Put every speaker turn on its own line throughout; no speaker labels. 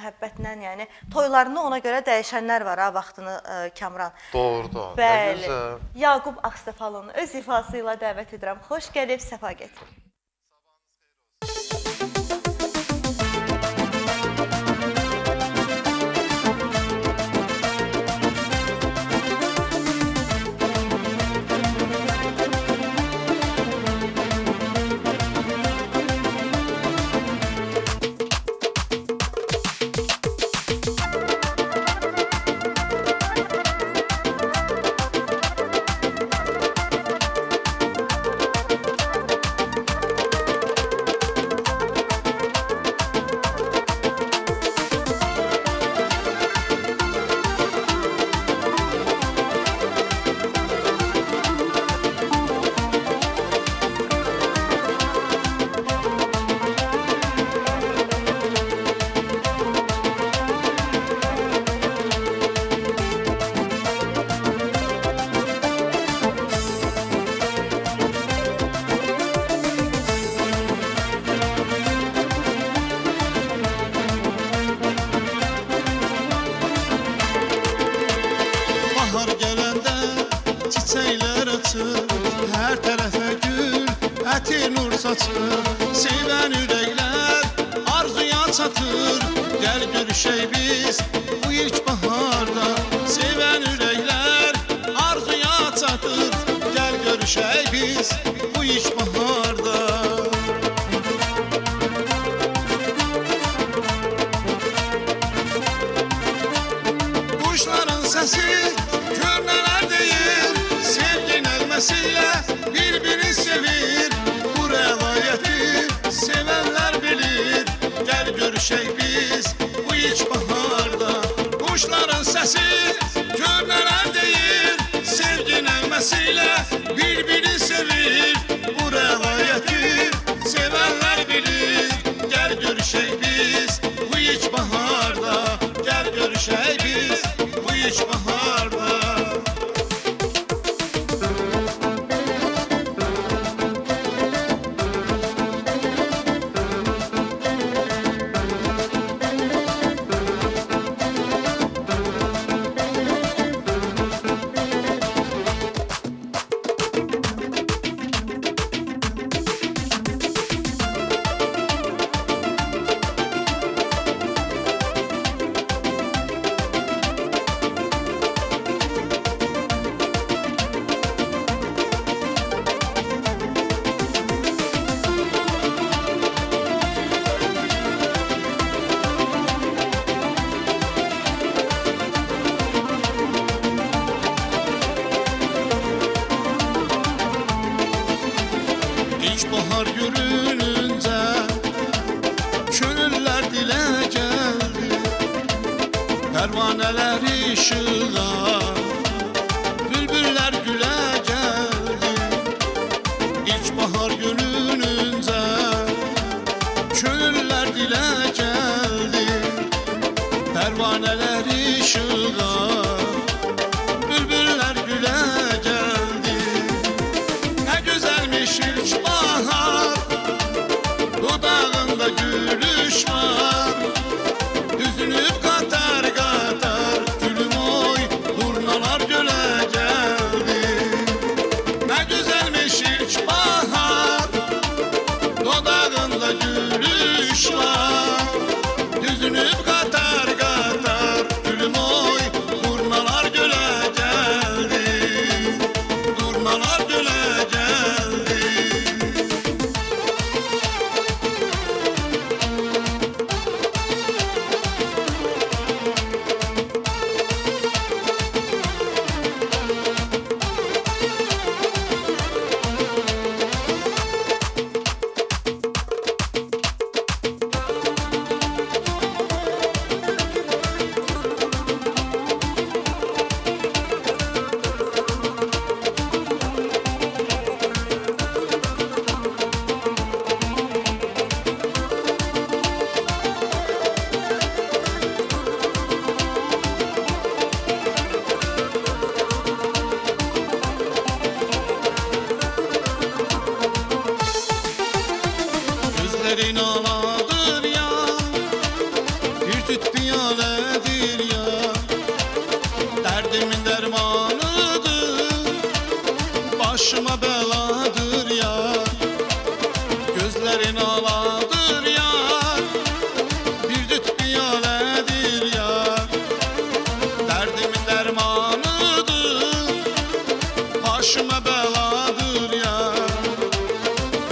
məhəbbətlə, yəni toylarını ona görə dəyişənlər var ha, vaxtını Kamran.
Doğrudur.
Bəli. Yaqub Ağstafalını öz ifası ilə dəvət edirəm. Xoş gəlib, səfa gətir.
Her tarafa gül, eti nur saçır. Seven yürekler arzuya çatır. Gel görüşey biz bu ilk baharda. Seven yürekler arzuya çatır. Gel görüşey biz bu ilk baharda. Kuşların sesi körneler değil. Sevgin elmesiyle birbirini sevir. Bu revayeti sevenler bilir. Gel görüşey biz bu ilk baharda. Kuşların sesi körneler değil. Sevgin elmesiyle birbirini sevir. Bu revayeti sevenler bilir. Gel görüşey biz bu ilk baharda. Gel görüşey biz bu ilk baharda. İlkbahar görününce könüller dile geldi. Pervaneler ışığa, bülbüller güle geldi. İlkbahar görününce könüller dile geldi. Pervaneler ışığa, bülbüller güle geldi. Ne güzelmiş ilk bahar, dudağında gülüş var. Düzünüp katar katar gülüm oy, durnalar göle geldi. Ne güzelmiş ilk bahar, dudağında gülüş var. Düzünüp katar katar piyalədir ya. Dərdimin dərmanıdır, başıma bəladır ya. Gözlərin aladır ya, bir düt piyalədir ya. Dərdimin dərmanıdır, başıma bəladır ya.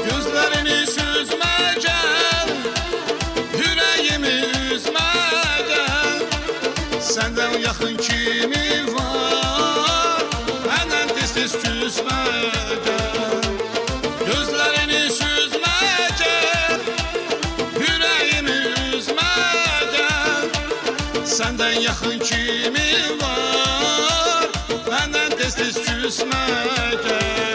Gözlərini süzmə gəl, ürəyimi üzmə gəl. Səndən yaxın kimi var, məndən tez-tez küsmə gəl. Gözlərini süzmə gəl, ürəyimi üzmə gəl. Səndən yaxın kimi var, məndən tez-tez küsmə gəl.